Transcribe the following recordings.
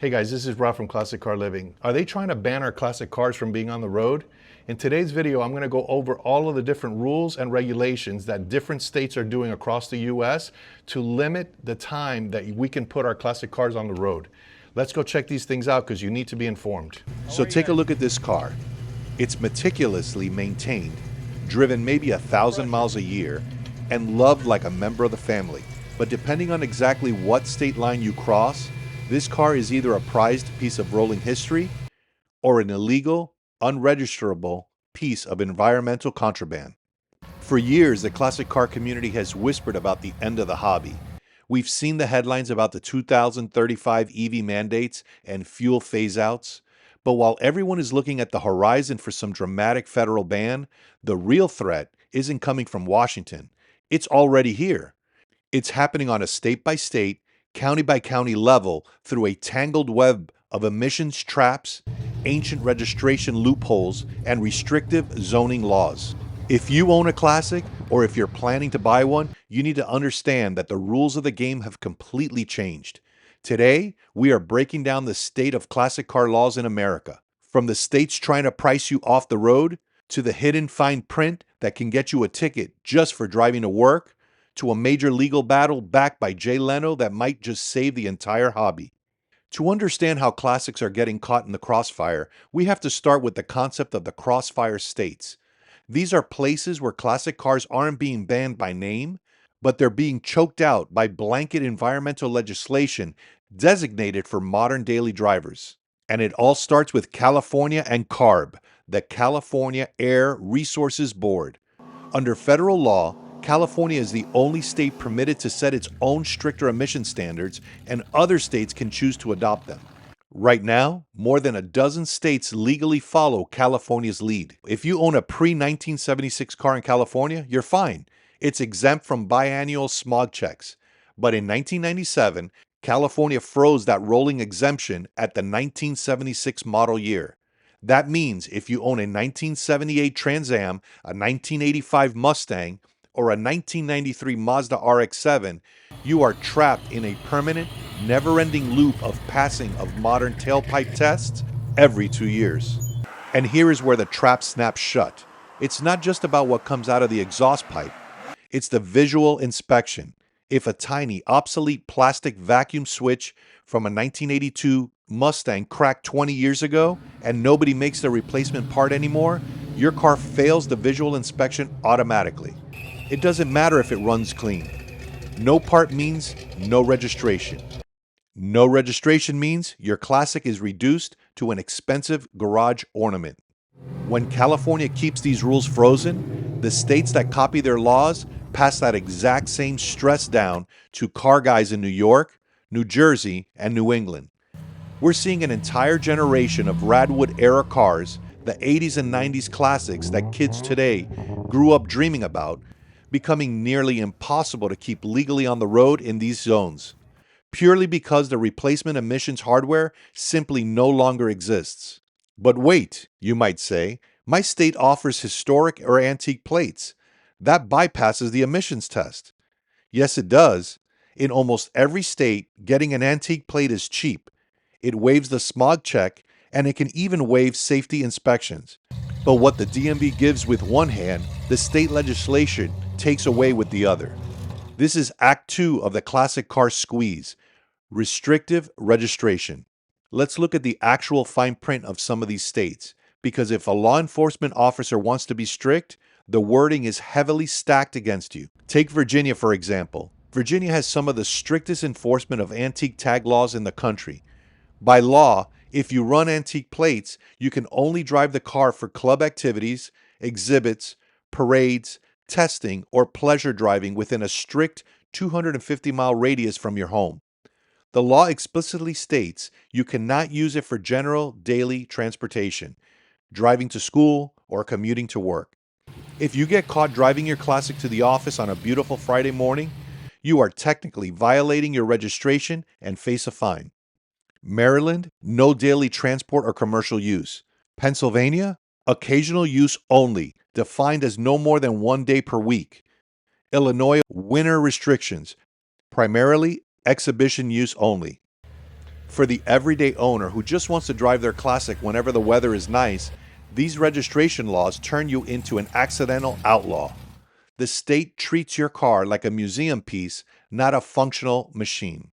Hey guys, this is Rob from Classic Car Living. Are they trying to ban our classic cars from being on the road? In today's video, I'm going to go over all of the different rules and regulations that different states are doing across the US to limit the time that we can put our classic cars on the road. Let's go check these things out because you need to be informed. So take a look at this car. It's meticulously maintained, driven maybe 1,000 miles a year, and loved like a member of the family. But depending on exactly what state line you cross, this car is either a prized piece of rolling history or an illegal, unregisterable piece of environmental contraband. For years, the classic car community has whispered about the end of the hobby. We've seen the headlines about the 2035 EV mandates and fuel phase-outs. But while everyone is looking at the horizon for some dramatic federal ban, the real threat isn't coming from Washington. It's already here. It's happening on a state-by-state, county-by-county level through a tangled web of emissions traps, ancient registration loopholes, and restrictive zoning laws. If you own a classic, or if you're planning to buy one, you need to understand that the rules of the game have completely changed. Today, we are breaking down the state of classic car laws in America. From the states trying to price you off the road, to the hidden fine print that can get you a ticket just for driving to work, to a major legal battle backed by Jay Leno that might just save the entire hobby. To understand how classics are getting caught in the crossfire, we have to start with the concept of the crossfire states. These are places where classic cars aren't being banned by name, but they're being choked out by blanket environmental legislation designated for modern daily drivers. And it all starts with California and CARB, the California Air Resources Board. Under federal law, California is the only state permitted to set its own stricter emission standards, and other states can choose to adopt them. Right now, more than a dozen states legally follow California's lead. If you own a pre-1976 car in California, you're fine. It's exempt from biannual smog checks. But in 1997, California froze that rolling exemption at the 1976 model year. That means if you own a 1978 Trans Am, a 1985 Mustang, or a 1993 Mazda RX-7, you are trapped in a permanent, never-ending loop of passing of modern tailpipe tests every 2 years. And here is where the trap snaps shut. It's not just about what comes out of the exhaust pipe. It's the visual inspection. If a tiny, obsolete plastic vacuum switch from a 1982 Mustang cracked 20 years ago and nobody makes the replacement part anymore, your car fails the visual inspection automatically. It doesn't matter if it runs clean. No part means no registration. No registration means your classic is reduced to an expensive garage ornament. When California keeps these rules frozen, the states that copy their laws pass that exact same stress down to car guys in New York, New Jersey, and New England. We're seeing an entire generation of Radwood-era cars, the 80s and 90s classics that kids today grew up dreaming about, becoming nearly impossible to keep legally on the road in these zones, purely because the replacement emissions hardware simply no longer exists. But wait, you might say, my state offers historic or antique plates. That bypasses the emissions test. Yes, it does. In almost every state, getting an antique plate is cheap. It waives the smog check, and it can even waive safety inspections. But what the DMV gives with one hand, the state legislation takes away with the other. This is Act 2 of the classic car squeeze, restrictive registration. Let's look at the actual fine print of some of these states, because if a law enforcement officer wants to be strict, the wording is heavily stacked against you. Take Virginia, for example. Virginia has some of the strictest enforcement of antique tag laws in the country. By law, if you run antique plates, you can only drive the car for club activities, exhibits, parades, testing, or pleasure driving within a strict 250-mile radius from your home. The law explicitly states you cannot use it for general daily transportation, driving to school, or commuting to work. If you get caught driving your classic to the office on a beautiful Friday morning, you are technically violating your registration and face a fine. Maryland, no daily transport or commercial use. Pennsylvania, occasional use only, defined as no more than 1 day per week. Illinois, winter restrictions, primarily exhibition use only. For the everyday owner who just wants to drive their classic whenever the weather is nice, these registration laws turn you into an accidental outlaw. The state treats your car like a museum piece, not a functional machine.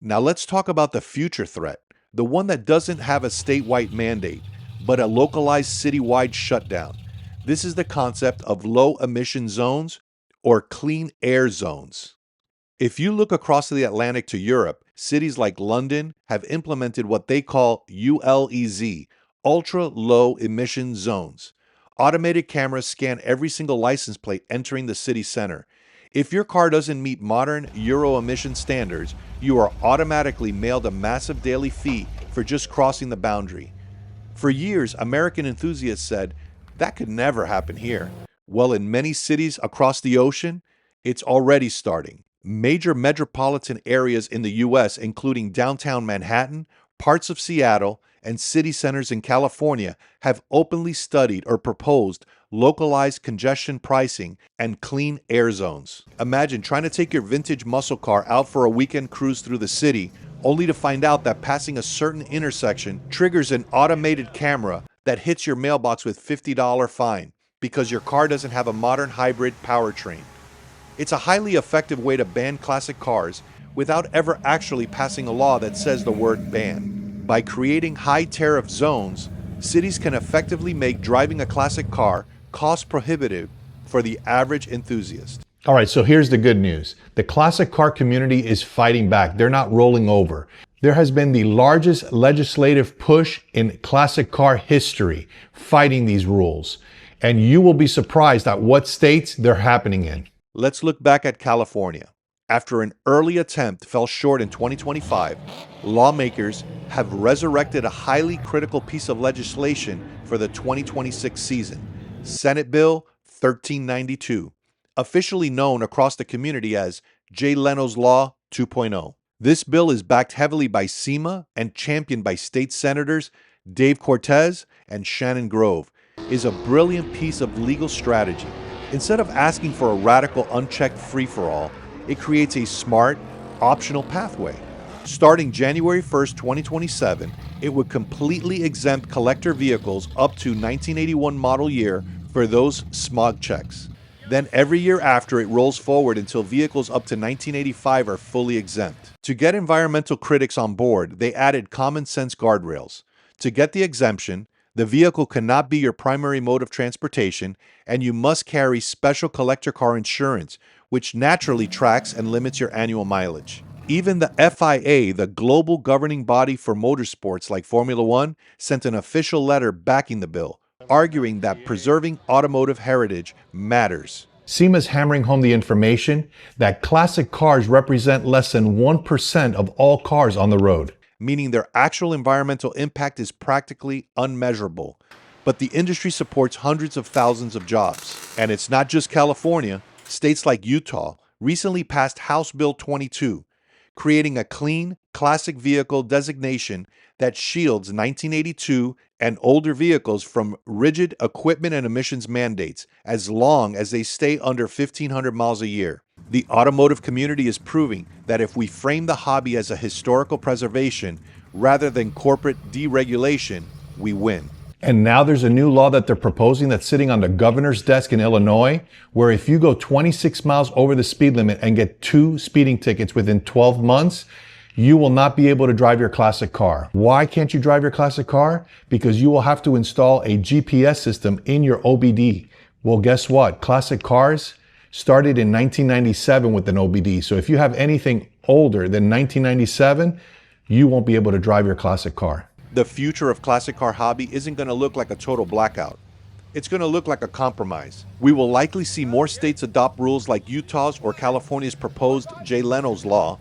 Now let's talk about the future threat, the one that doesn't have a statewide mandate, but a localized citywide shutdown. This is the concept of low emission zones or clean air zones. If you look across the Atlantic to Europe, cities like London have implemented what they call ULEZ, ultra low emission zones. Automated cameras scan every single license plate entering the city center. If your car doesn't meet modern Euro emission standards, you are automatically mailed a massive daily fee for just crossing the boundary. For years, American enthusiasts said, that could never happen here. Well, in many cities across the ocean, it's already starting. Major metropolitan areas in the U.S., including downtown Manhattan, parts of Seattle, and city centers in California, have openly studied or proposed localized congestion pricing and clean air zones. Imagine trying to take your vintage muscle car out for a weekend cruise through the city, only to find out that passing a certain intersection triggers an automated camera that hits your mailbox with $50 fine because your car doesn't have a modern hybrid powertrain. It's a highly effective way to ban classic cars without ever actually passing a law that says the word ban. By creating high tariff zones, cities can effectively make driving a classic car cost prohibitive for the average enthusiast. All right, so here's the good news. The classic car community is fighting back. They're not rolling over. There has been the largest legislative push in classic car history fighting these rules. And you will be surprised at what states they're happening in. Let's look back at California. After an early attempt fell short in 2025, lawmakers have resurrected a highly critical piece of legislation for the 2026 season, Senate Bill 1392, officially known across the community as Jay Leno's Law 2.0. This bill is backed heavily by SEMA and championed by state senators Dave Cortez and Shannon Grove, is a brilliant piece of legal strategy. Instead of asking for a radical unchecked free-for-all, it creates a smart, optional pathway. Starting January 1st, 2027, it would completely exempt collector vehicles up to 1981 model year for those smog checks. Then every year after, it rolls forward until vehicles up to 1985 are fully exempt. To get environmental critics on board, they added common sense guardrails. To get the exemption, the vehicle cannot be your primary mode of transportation, and you must carry special collector car insurance, which naturally tracks and limits your annual mileage. Even the FIA, the global governing body for motorsports like Formula One, sent an official letter backing the bill, arguing that preserving automotive heritage matters. SEMA's hammering home the information that classic cars represent less than 1% of all cars on the road, meaning their actual environmental impact is practically unmeasurable. But the industry supports hundreds of thousands of jobs. And it's not just California. States like Utah recently passed House Bill 22, creating a clean, classic vehicle designation that shields 1982 and older vehicles from rigid equipment and emissions mandates as long as they stay under 1,500 miles a year. The automotive community is proving that if we frame the hobby as a historical preservation rather than corporate deregulation, we win. And now there's a new law that they're proposing that's sitting on the governor's desk in Illinois, where if you go 26 miles over the speed limit and get 2 speeding tickets within 12 months, you will not be able to drive your classic car. Why can't you drive your classic car? Because you will have to install a GPS system in your OBD. Well, guess what? Classic cars started in 1997 with an OBD. So if you have anything older than 1997, you won't be able to drive your classic car. The future of classic car hobby isn't going to look like a total blackout. It's going to look like a compromise. We will likely see more states adopt rules like Utah's or California's proposed Jay Leno's Law,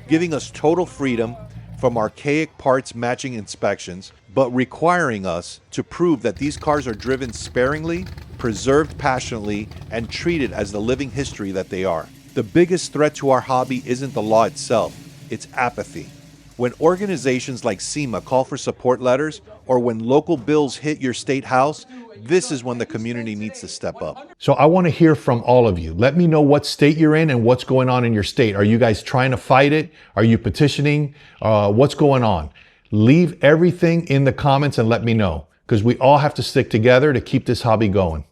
giving us total freedom from archaic parts matching inspections, but requiring us to prove that these cars are driven sparingly, preserved passionately, and treated as the living history that they are. The biggest threat to our hobby isn't the law itself, it's apathy. When organizations like SEMA call for support letters, or when local bills hit your state house, this is when the community needs to step up. So I want to hear from all of you. Let me know what state you're in and what's going on in your state. Are you guys trying to fight it? Are you petitioning? What's going on? Leave everything in the comments and let me know, because we all have to stick together to keep this hobby going.